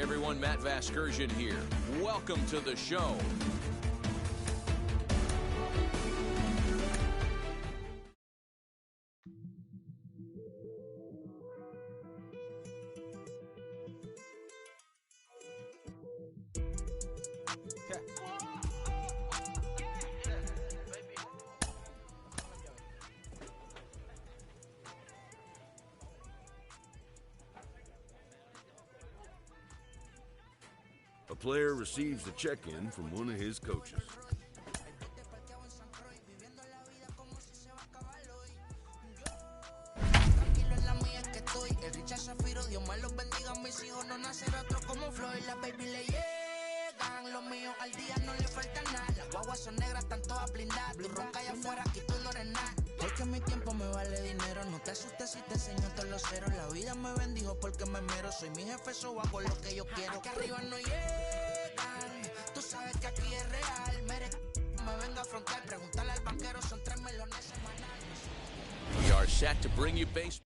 Everyone, Matt Vasgersian here. Welcome to the show. A player receives a check-in from one of his coaches. Es que mi tiempo me vale dinero, no te asustes si te enseño todos los ceros. La vida me bendijo porque me mero, soy mi jefe, so hago lo que yo quiero. Aquí arriba no llegan, tú sabes que aquí es real. Me vengo a afrontar, preguntarle al banquero, son 3 melones semanales. We are set to bring you baseball.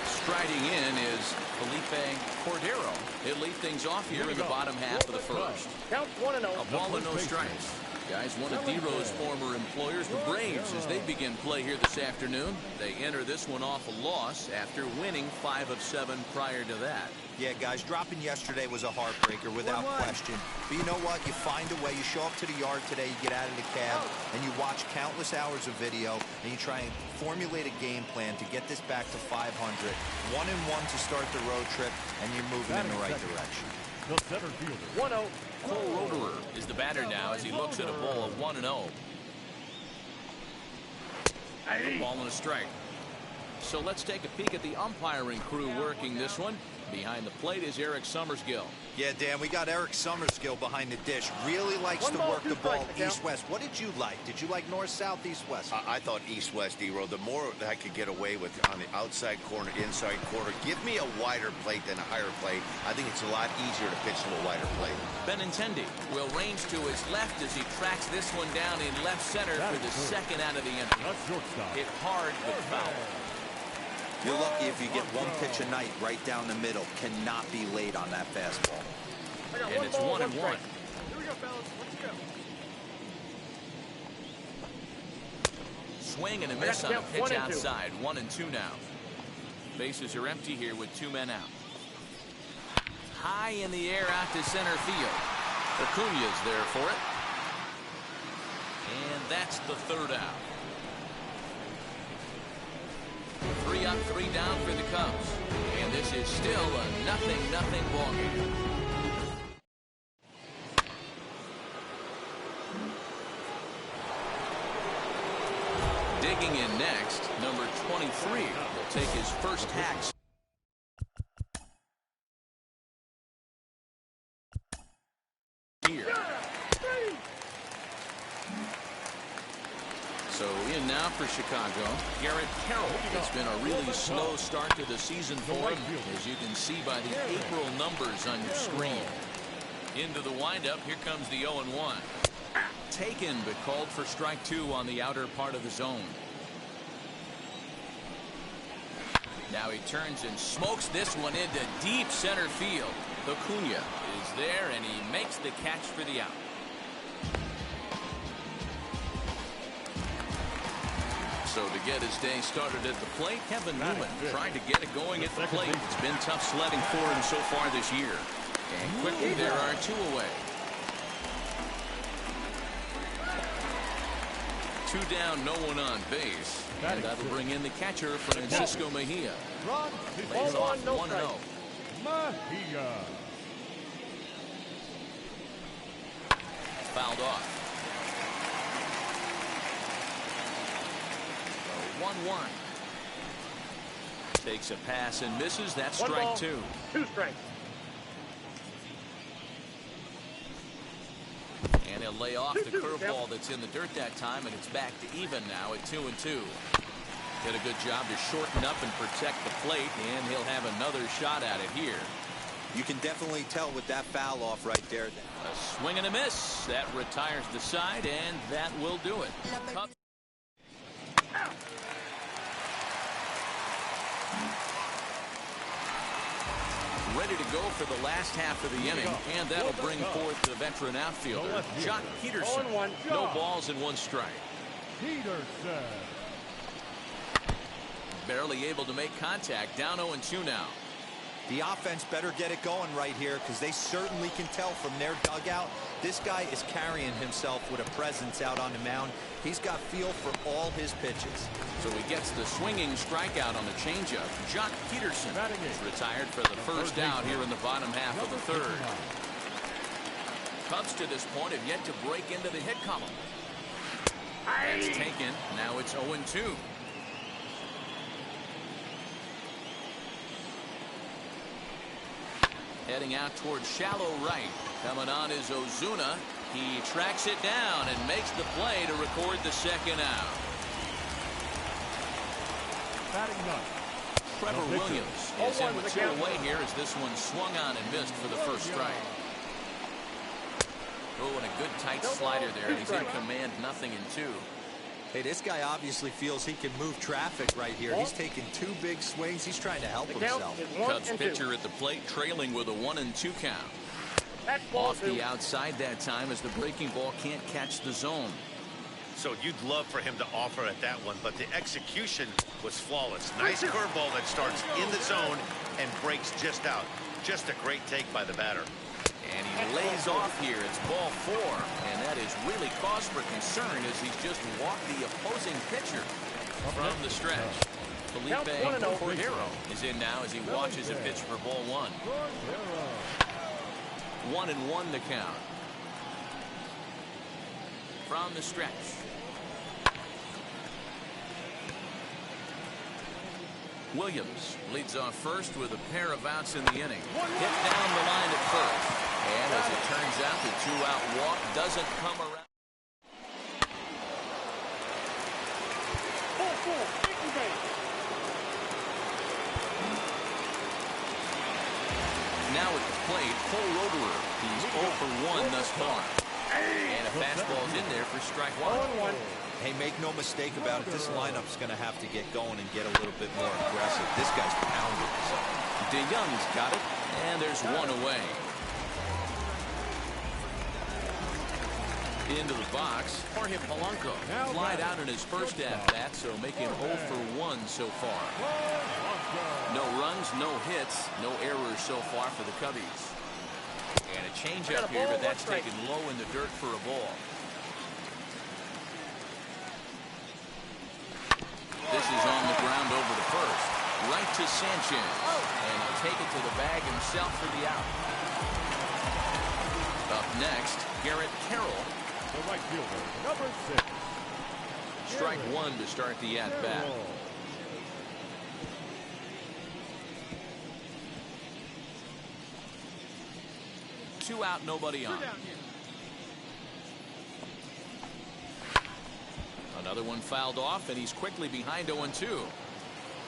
Striding in is Felipe Cordero. He'll lead things off here in the bottom half of the first. Count 1-0. A ball and no strikes. Guys, one of D-Rose former employers, the Braves, as they begin play here this afternoon. They enter this one off a loss after winning 5 of 7 prior to that. Yeah, guys, dropping yesterday was a heartbreaker without question. But you know what? You find a way. You show up to the yard today, you get out of the cab, and you watch countless hours of video, and you try and formulate a game plan to get this back to 500. 1-1 to start the road trip, and you're moving in the right direction. The center fielder. 1-0. Cole Roederer is the batter now as he looks at a ball of 1-0. A ball and a strike. So let's take a peek at the umpiring crew working this one. Behind the plate is Eric Summersgill. Yeah, Dan, we got Eric Summersgill behind the dish. Really likes to work the ball east-west. What did you like? Did you like north-south, east-west? I thought east-west, D-Row. The more that I could get away with on the outside corner, inside corner, give me a wider plate than a higher plate. I think it's a lot easier to pitch to a wider plate. Benintendi will range to his left as he tracks this one down in left center for the second out of the inning. Hit hard but foul. You're lucky if you get one pitch a night right down the middle. Cannot be late on that fastball. And it's 1-1. Here we go, fellas. Let's go. Swing and a miss on a pitch outside. 1-2 now. Bases are empty here with 2 men out. High in the air out to center field. Acuña's there for it. And that's the 3rd out. 3 up, 3 down for the Cubs. And this is still a 0-0 ball game. Digging in next, number 23 will take his first hacks. Here. So in now for Chicago, Garrett Carroll. It's been a really slow start to the season for him, as you can see by the April numbers on your screen. Into the windup, here comes the 0-1. Taken, but called for strike 2 on the outer part of the zone. Now he turns and smokes this one into deep center field. Acuña is there, and he makes the catch for the out. So to get his day started at the plate, Kevin Newman trying to get it going at the plate. It's been tough sledding for him so far this year. And quickly there are 2 away. 2 down, no one on base. And that'll bring in the catcher, Francisco Mejia. Lays off 1-0. Mejia. Fouled off. 1-1. Takes a pass and misses. That's strike 2. 2 strikes. And he'll lay off the curveball that's in the dirt that time, and it's back to even now at 2-2. Did a good job to shorten up and protect the plate, and he'll have another shot at it here. You can definitely tell with that foul off right there. A swing and a miss. That retires the side, and that will do it. ready to go for the last half of the inning, and that'll bring forth the veteran outfielder, Jock Peterson. No balls and 1 strike. Peterson. Barely able to make contact. Down 0-2 now. The offense better get it going right here because they certainly can tell from their dugout. This guy is carrying himself with a presence out on the mound. He's got feel for all his pitches. So he gets the swinging strikeout on the changeup. Jock Peterson is retired for the first out here in the bottom half of the 3rd. Cubs to this point have yet to break into the hit column. That's taken. Now it's 0-2. Heading out towards shallow right. Coming on is Ozuna. He tracks it down and makes the play to record the 2nd out. Batting ninth. Trevor Williams is in with 2 away here as this one swung on and missed for the first strike. Oh, and a good tight slider there. He's in command, 0-2. Hey, this guy obviously feels he can move traffic right here. He's taking 2 big swings. He's trying to help himself. Cubs pitcher at the plate trailing with a 1-2 count. Off the outside that time as the breaking ball can't catch the zone. So you'd love for him to offer at that one, but the execution was flawless. Nice curveball that starts in the zone and breaks just out. Just a great take by the batter. And he lays off here. It's ball 4. And that is really cause for concern as he's just walked the opposing pitcher from the stretch. Felipe Cordero is in now as he watches a pitch for ball 1. 1-1 the count. From the stretch. Williams leads off first with a pair of outs in the inning. Hit down the line at first. And as it turns out, the 2-out walk doesn't come around. Now at the plate, Cole Roederer. He's 0 for 1 thus far. And a fastball's in there for strike 1. Hey, make no mistake about it. This lineup's going to have to get going and get a little bit more aggressive. This guy's pounding. DeYoung's got it, and there's 1 away. Into the box, Jorge Polanco flied out in his first at-bat, so making 0 for 1 so far. No runs, no hits, no errors so far for the Cubbies. And a changeup here, but that's taken low in the dirt for a ball. This is on the ground over the first. Right to Sanchez. And he'll take it to the bag himself for the out. Up next, Garrett Carroll. The right fielder, number 6. Strike 1 to start the at-bat. 2 out, nobody on. Another one fouled off, and he's quickly behind 0-2.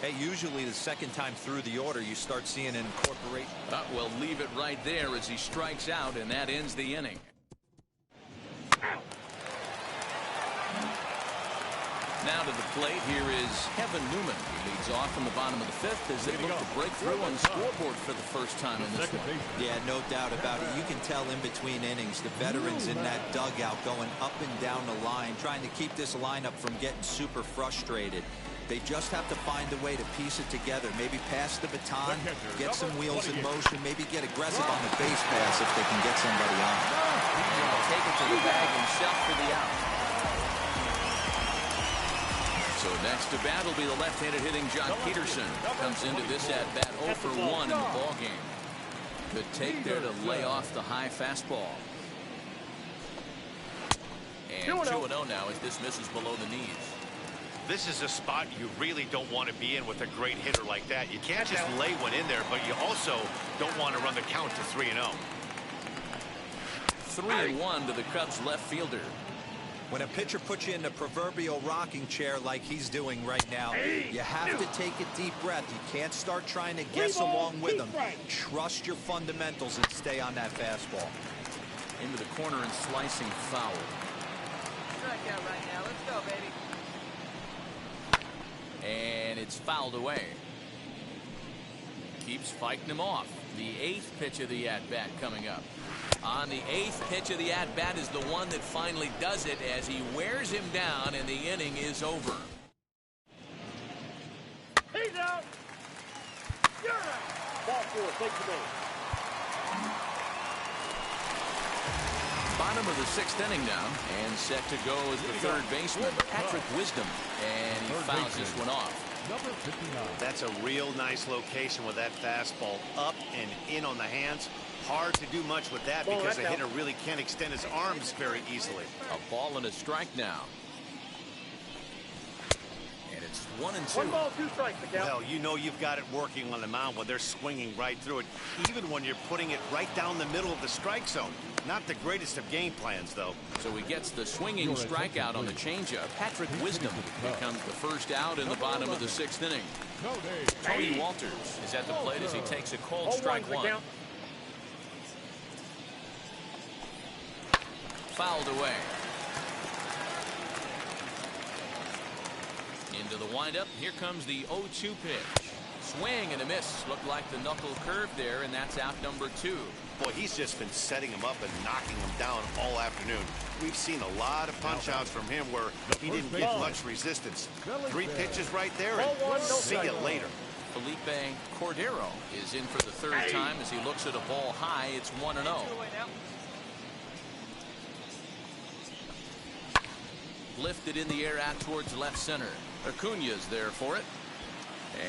Hey, usually the second time through the order, you start seeing an incorporation. Well, leave it right there as he strikes out, and that ends the inning. Now to the plate, here is Kevin Newman. He leads off in the bottom of the 5th as they look to break through on the scoreboard for the first time in this one. Yeah, no doubt about it. You can tell in between innings, the veterans in that dugout going up and down the line, trying to keep this lineup from getting super frustrated. They just have to find a way to piece it together. Maybe pass the baton, get some wheels in motion, maybe get aggressive on the base pass if they can get somebody on. And he'll take it to the bag himself for the out. So next to bat will be the left-handed hitting Jock Peterson. Comes into this at-bat 0 for 1 in the ballgame. Good take there to lay off the high fastball. And 2-0 now as this misses below the knees. This is a spot you really don't want to be in with a great hitter like that. You can't just lay one in there, but you also don't want to run the count to 3-0. 3-1 to the Cubs left fielder. When a pitcher puts you in the proverbial rocking chair like he's doing right now, you have to take a deep breath. You can't start trying to guess along with him. Trust your fundamentals and stay on that fastball. Into the corner and slicing foul. Strikeout right now. Let's go, baby. And it's fouled away. Keeps fighting him off. The 8th pitch of the at-bat coming up. On the 8th pitch of the at-bat is the one that finally does it as he wears him down and the inning is over. He's out. You're out. Ball 4, take the base. Bottom of the 6th inning now, and set to go is the third baseman, Patrick Wisdom, and he fouls this one off. Number 59. That's a real nice location with that fastball up and in on the hands. Hard to do much with that because a hitter really can't extend his arms very easily. A ball and a strike now. And it's 1-2. 1 ball, 2 strikes, McCall. Well, you know you've got it working on the mound when they're swinging right through it, even when you're putting it right down the middle of the strike zone. Not the greatest of game plans, though. So he gets the swinging strikeout on the changeup. Patrick Wisdom becomes the first out in the bottom of the 6th inning. Tony Walters is at the plate as he takes a called strike one. Fouled away. Into the windup. Here comes the 0-2 pitch. Swing and a miss. Looked like the knuckle curve there, and that's out number 2. Boy, he's just been setting him up and knocking him down all afternoon. We've seen a lot of punch-outs from him where he didn't get much resistance. 3 pitches right there, and see you later. Felipe Cordero is in for the 3rd time as he looks at a ball high. It's 1-0. Lifted in the air out towards left center. Acuna's there for it.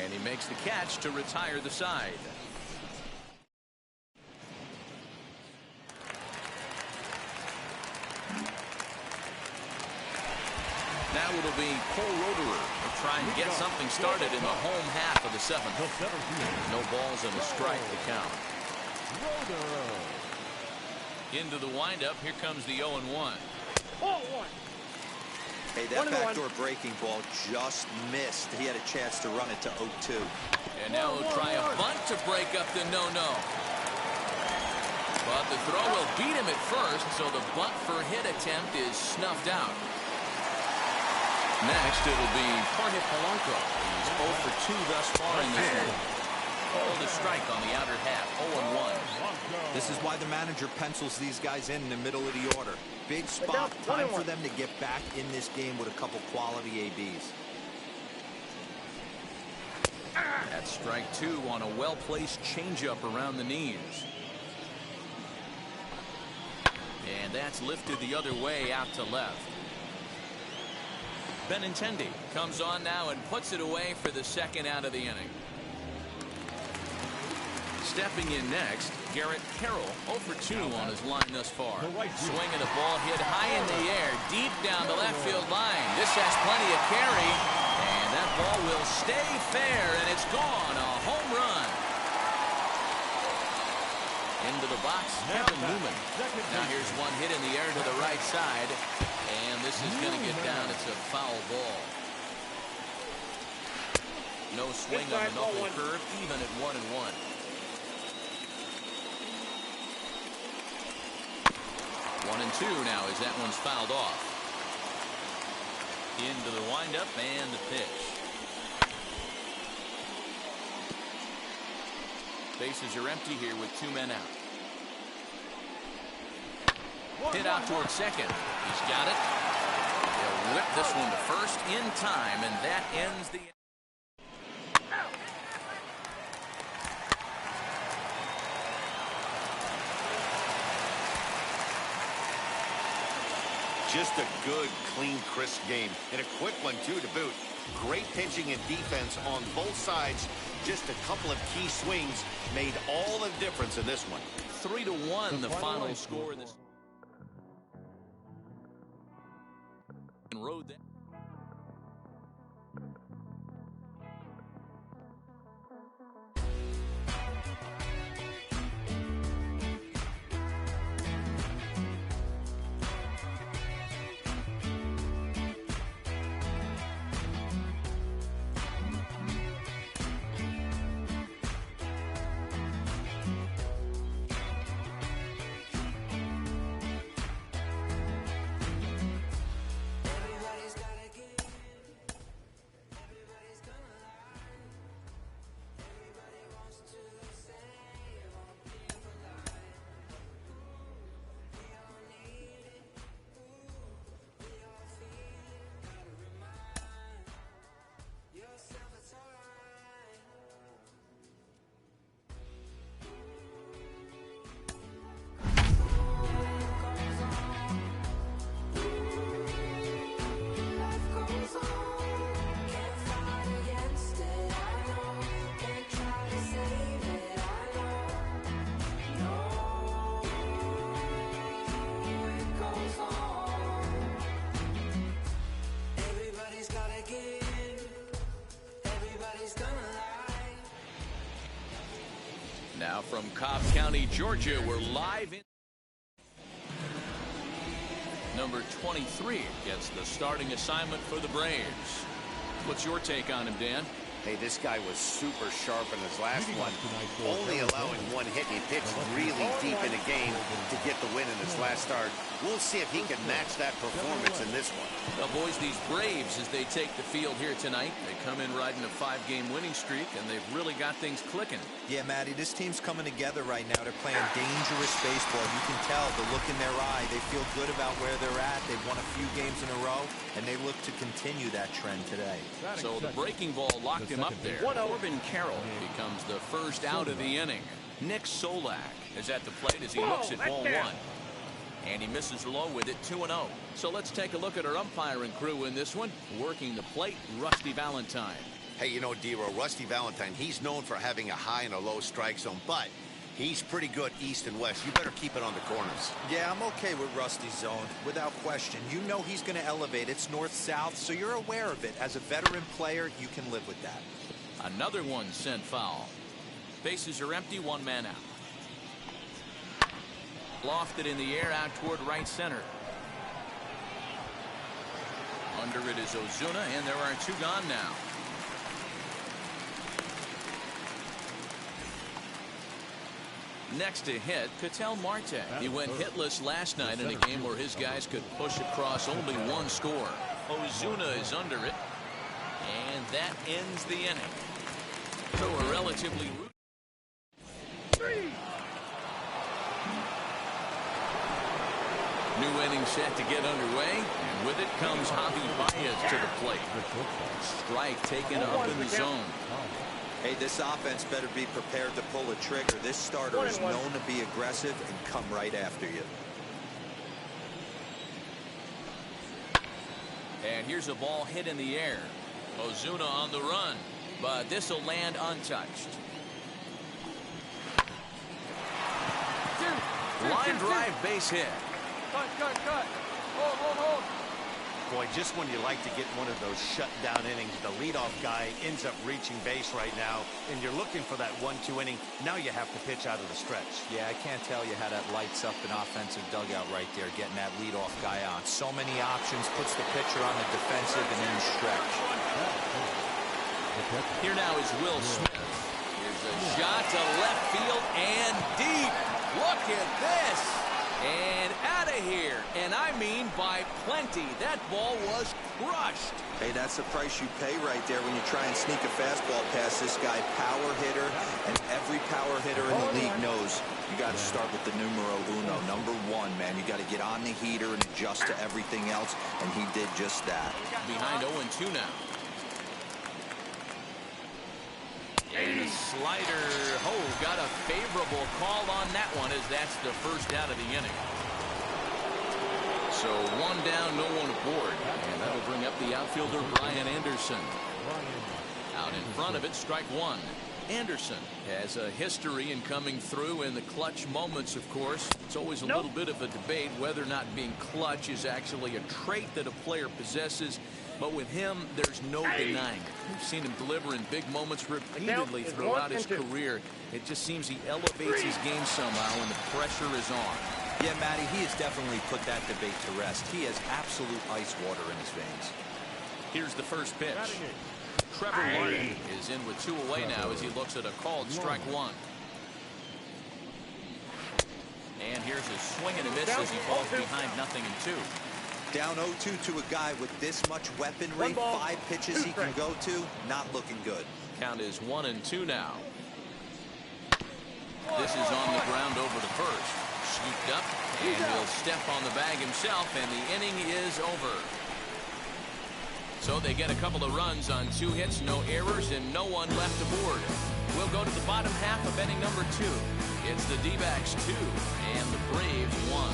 And he makes the catch to retire the side. Now it'll be Cole Roederer to try and get something started in the home half of the 7th. No balls and a strike to count. Into the windup. Here comes the 0-1. Hey, that backdoor breaking ball just missed. He had a chance to run it to 0-2. And now he'll try a bunt to break up the no-no. But the throw will beat him at first, so the bunt for hit attempt is snuffed out. Next, it'll be Jorge Polanco. He's 0 for 2 thus far in this one. Oh, the strike on the outer half, 0-1. This is why the manager pencils these guys in the middle of the order. Big spot, time for them to get back in this game with a couple quality ABs. That's strike 2 on a well-placed changeup around the knees. And that's lifted the other way out to left. Benintendi comes on now and puts it away for the 2nd out of the inning. Stepping in next, Garrett Carroll, 0 for 2 on his line thus far. Swinging a ball hit high in the air, deep down the left field line. This has plenty of carry, and that ball will stay fair, and it's gone. A home run. Into the box, Kevin Newman. Now here's one hit in the air to the right side, and this is going to get down. It's a foul ball. No swing on the knuckle curve, even at 1-1. 1-2 now as that one's fouled off. Into the windup and the pitch. Bases are empty here with 2 men out. Hit out towards second. He's got it. He'll whip this one to first in time, and that ends the... Just a good, clean, crisp game. And a quick one, too, to boot. Great pitching and defense on both sides. Just a couple of key swings made all the difference in this one. 3-1, the final score. This road there. Everybody's got Now from Cobb County, Georgia, we're live in. Number 23 gets the starting assignment for the Braves. What's your take on him, Dan? Hey, this guy was super sharp in his last one, only allowing one hit. He pitched really deep in the game to get the win in his last start. We'll see if he can match that performance in this one. Well, boys, these Braves, as they take the field here tonight, they come in riding a 5-game winning streak, and they've really got things clicking. Yeah, Matty, this team's coming together right now. They're playing dangerous baseball. You can tell the look in their eye. They feel good about where they're at. They've won a few games in a row, and they look to continue that trend today. So the breaking ball locked him up there. Corbin Carroll becomes the first out of the inning. Nick Solak is at the plate as he looks at ball one. And he misses low with it, 2-0. So let's take a look at our umpiring crew in this one. Working the plate, Rusty Valentine. Hey, you know, D-Row, Rusty Valentine, he's known for having a high and a low strike zone, but he's pretty good east and west. You better keep it on the corners. Yeah, I'm okay with Rusty's zone, without question. You know he's going to elevate. It's north-south, so you're aware of it. As a veteran player, you can live with that. Another one sent foul. Bases are empty, one man out. Lofted in the air out toward right center. Under it is Ozuna, and there are 2 gone now. Next to hit, Ketel Marte. He went hitless last night in a game where his guys could push across only 1 score. Ozuna is under it, and that ends the inning. So a relatively new inning set to get underway, and with it comes Javi Baez to the plate. Strike taken up in the zone. Hey, this offense better be prepared to pull a trigger. This starter is known to be aggressive and come right after you. And here's a ball hit in the air. Ozuna on the run, but this will land untouched. Line drive, base hit. Cut. Hold. Boy, just when you like to get one of those shutdown innings, the leadoff guy ends up reaching base right now, and you're looking for that 1-2 inning. Now you have to pitch out of the stretch. Yeah, I can't tell you how that lights up an offensive dugout right there, getting that leadoff guy on. So many options, puts the pitcher on the defensive and then stretch. Here now is Will Smith. Here's a shot to left field and deep. Look at this. And out of here. And I mean by plenty. That ball was crushed. Hey, that's the price you pay right there when you try and sneak a fastball past this guy. Power hitter, and every power hitter in the league knows you got to start with the numero uno, number 1, man. You got to get on the heater and adjust to everything else, and he did just that. Behind 0-2 now. And a slider. Oh, got a favorable call on that one, as that's the first out of the inning. So 1 down, no one aboard. And that'll bring up the outfielder, Brian Anderson. Out in front of it, strike 1. Anderson has a history in coming through in the clutch moments, of course. It's always a little bit of a debate whether or not being clutch is actually a trait that a player possesses. But with him, there's no denying it. We've seen him deliver in big moments repeatedly throughout his career. It just seems he elevates his game somehow when the pressure is on. Yeah, Matty, he has definitely put that debate to rest. He has absolute ice water in his veins. Here's the first pitch. Trevor Martin is in with 2 away now as he looks at a called strike 1. And here's a swing and a miss as he falls behind 0-2. Down 0-2 to a guy with this much weaponry, 5 pitches he can go to, not looking good. Count is 1-2 now. This is on the ground over the first. Scooped up, and he'll step on the bag himself, and the inning is over. So they get a couple of runs on 2 hits, no errors, and no one left aboard. We'll go to the bottom half of inning number 2. It's the D-backs 2, and the Braves 1.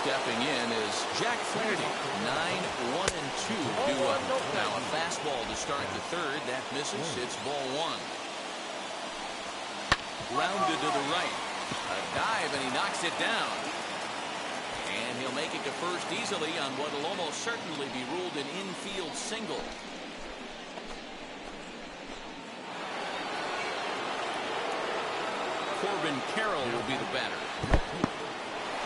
Stepping in is Jack Flaherty. 9-1-2 duo. Now a fastball to start the third. That misses. It's ball one. Grounded to the right. A dive, and he knocks it down. And he'll make it to first easily on what will almost certainly be ruled an infield single. Corbin Carroll will be the batter.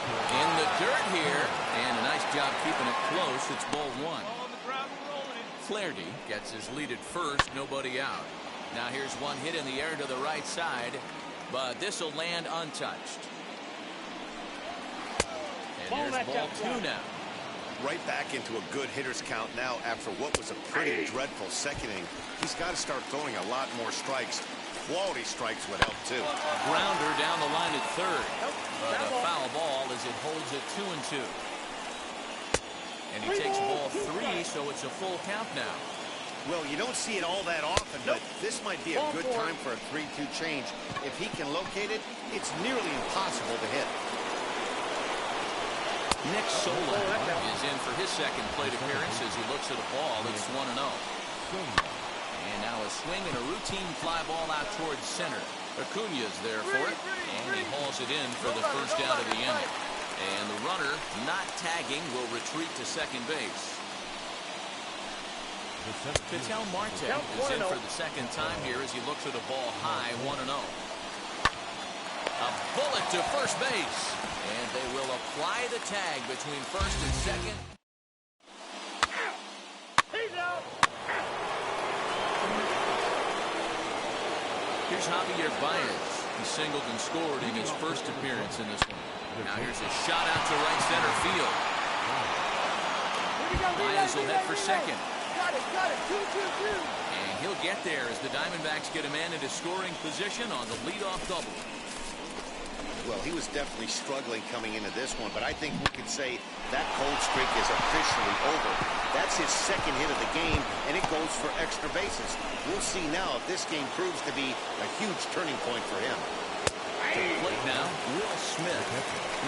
In the dirt here, and a nice job keeping it close. It's ball one. Flaherty gets his lead at first, nobody out. Now here's one hit in the air to the right side, but this will land untouched. And there's ball two now. Right back into a good hitter's count now after what was a pretty dreadful second inning. He's got to start throwing a lot more strikes. Quality strikes would help too. Grounder down the line at third, but a foul ball as it holds it 2-2. And he takes ball three, so it's a full count now. Well, you don't see it all that often, but this might be a good time for a 3-2 change. If he can locate it, it's nearly impossible to hit. Nick Sola is in for his second plate appearance as he looks at a ball. It's 1-0. And now a swing and a routine fly ball out towards center. Acuña's there for it, and he hauls it in for the first out of the inning. And the runner, not tagging, will retreat to second base. Ketel Marte is in for the second time here as he looks at a ball high, 1-0. A bullet to first base, and they will apply the tag between first and second. Here's Javier Baez. He singled and scored in his first appearance in this one. Now here's a shot out to right center field. Baez will head for second. Got it, 2-2-2. And he'll get there as the Diamondbacks get a man into scoring position on the leadoff double. Well, he was definitely struggling coming into this one, but I think we could say that cold streak is officially over. That's his second hit of the game, and it goes for extra bases. We'll see now if this game proves to be a huge turning point for him. To the plate now, Will Smith.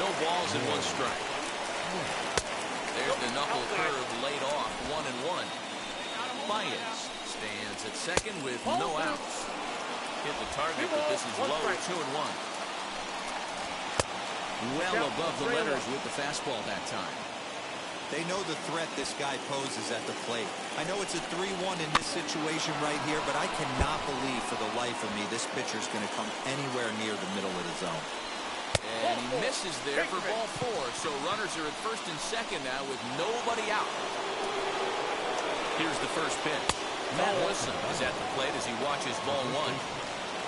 No balls and one strike. There's the knuckle curve laid off, 1-1. Baez stands at second with no outs. Hit the target, but this is low, 2-1. Well above the letters with the fastball that time. They know the threat this guy poses at the plate. I know it's a 3-1 in this situation right here, but I cannot believe for the life of me this pitcher's going to come anywhere near the middle of the zone. And he misses there for ball four, so runners are at first and second now with nobody out. Here's the first pitch. Matt Wilson is at the plate as he watches ball one.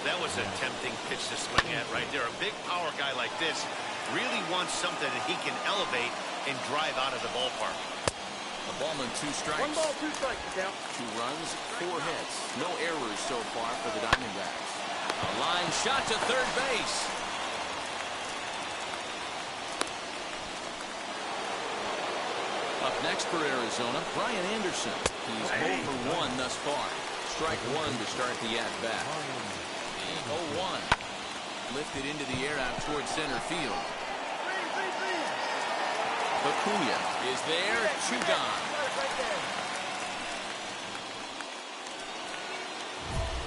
That was a tempting pitch to swing at right there. A big power guy like this really wants something that he can elevate and drive out of the ballpark. A ballman, 2 strikes. 1 ball, 2 strikes, Cal. 2 runs, 4 hits. No errors so far for the Diamondbacks. A line shot to third base. Up next for Arizona, Brian Anderson. He's 0 for 1 thus far. Strike 1 to start the at-bat. 0-1. Lifted into the air out towards center field. Acuña is there, 2 gone.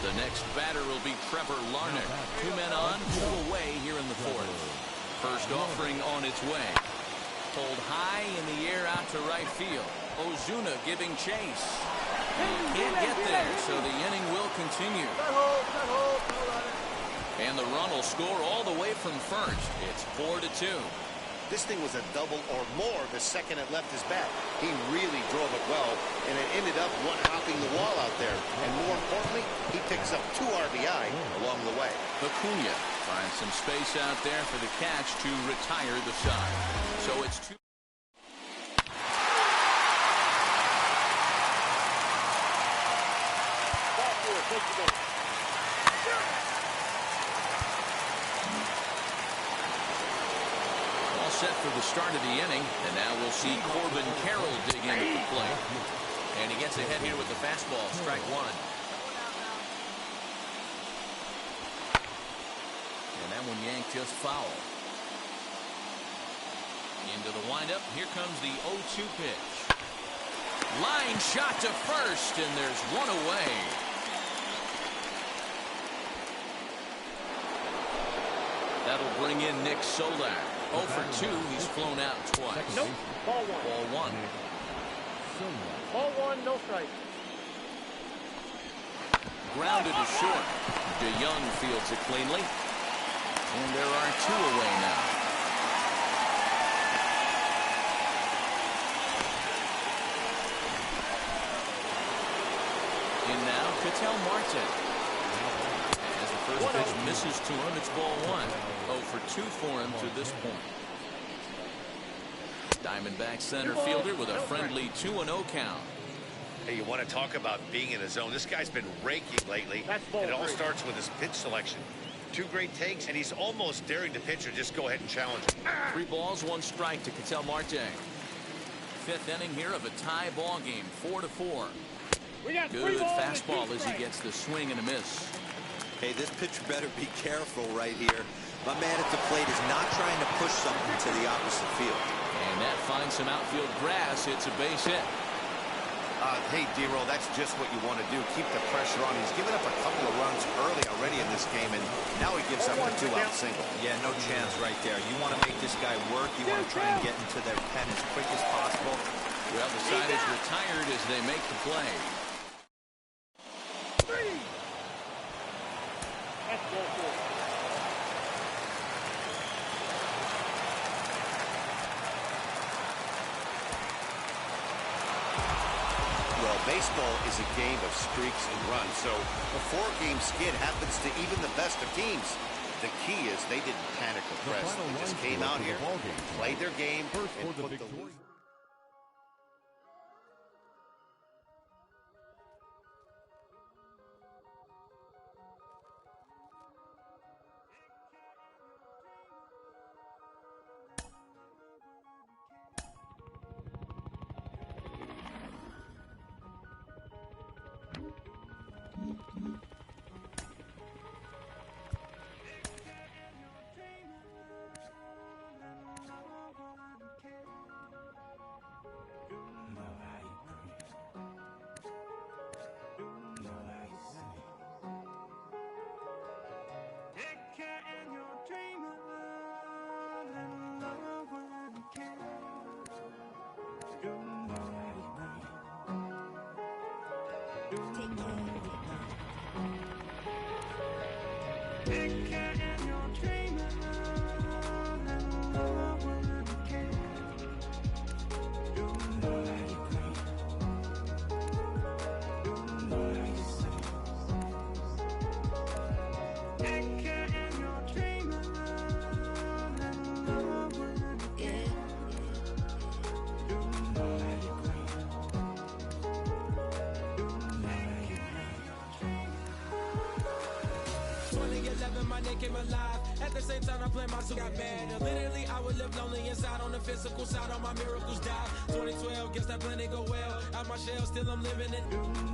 The next batter will be Trevor Larnach. 2 men on, 2 away here in the 4th. First offering on its way. Pulled high in the air out to right field. Ozuna giving chase. Can't get there, so the inning will continue. And the run will score all the way from first. It's 4-2. This thing was a double or more the second it left his bat. He really drove it well, and it ended up one-hopping the wall out there. And more importantly, he picks up 2 RBI along the way. Acuña finds some space out there for the catch to retire the side. So it's 2. Set for the start of the inning, and now we'll see Corbin Carroll dig in at the plate. And he gets ahead here with the fastball, strike 1. And that one yanked just foul. Into the windup. Here comes the 0-2 pitch. Line shot to first, and there's one away. That'll bring in Nick Solak. 0 for 2. He's flown out twice. Nope. Ball one. Ball one. Ball one, no strike. Grounded to short. DeYoung fields it cleanly. And there are 2 away now. In now, Ketel Marte. As the first pitch misses to him, it's ball 1. 0 for 2 for him to this point. Diamondback center fielder with a friendly 2-0 count. Hey, you want to talk about being in a zone? This guy's been raking lately. It all starts with his pitch selection. 2 great takes, and he's almost daring the pitcher just go ahead and challenge him. 3 balls, 1 strike to Ketel Marte. 5th inning here of a tie ball game, 4-4. Good fastball as he gets the swing and a miss. Hey, this pitcher better be careful right here. My man at the plate is not trying to push something to the opposite field. And that finds some outfield grass. It's a base hit. Hey, D-Roll, that's just what you want to do. Keep the pressure on. He's given up a couple of runs early already in this game, and now he gives up a 2-out single. Yeah, no chance right there. You want to make this guy work. You want to try and get into their pen as quick as possible. Well, the side is retired as they make the play. That's ball 4. Baseball is a game of streaks and runs, so a 4-game skid happens to even the best of teams. The key is they didn't panic or press. They just came out here, played their game, and put the loser. My name came alive. At the same time, I played my got bad. Literally, I would live lonely inside. On the physical side, all my miracles died. 2012, guess that plan didn't go well. Out my shell, still I'm living it.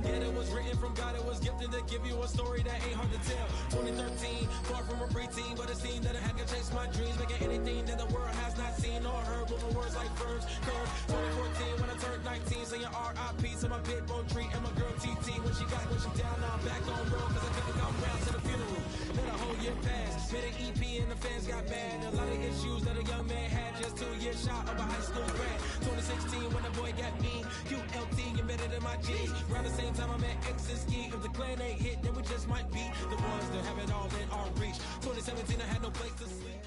Yeah, it was written from God. It was gifted to give you a story that ain't hard to tell. 2013, far from a preteen, but it seemed that I had to chase my dreams, making anything that the world has not seen or heard. Moving words like verbs, curves. 2014, when I turned 19, saying R.I.P. to my pit bull tree and my girl TT. When she down, now I'm back on road, cause I couldn't come round to the funeral. Let a whole year pass, made an EP and the fans got mad. A lot of issues that a young man had, just 2 years shy of a high school grad. 2016 when the boy got me, QLT embedded in my G's. Around the same time I met X and Ski. If the clan ain't hit, then we just might be the ones that have it all in our reach. 2017 I had no place to sleep.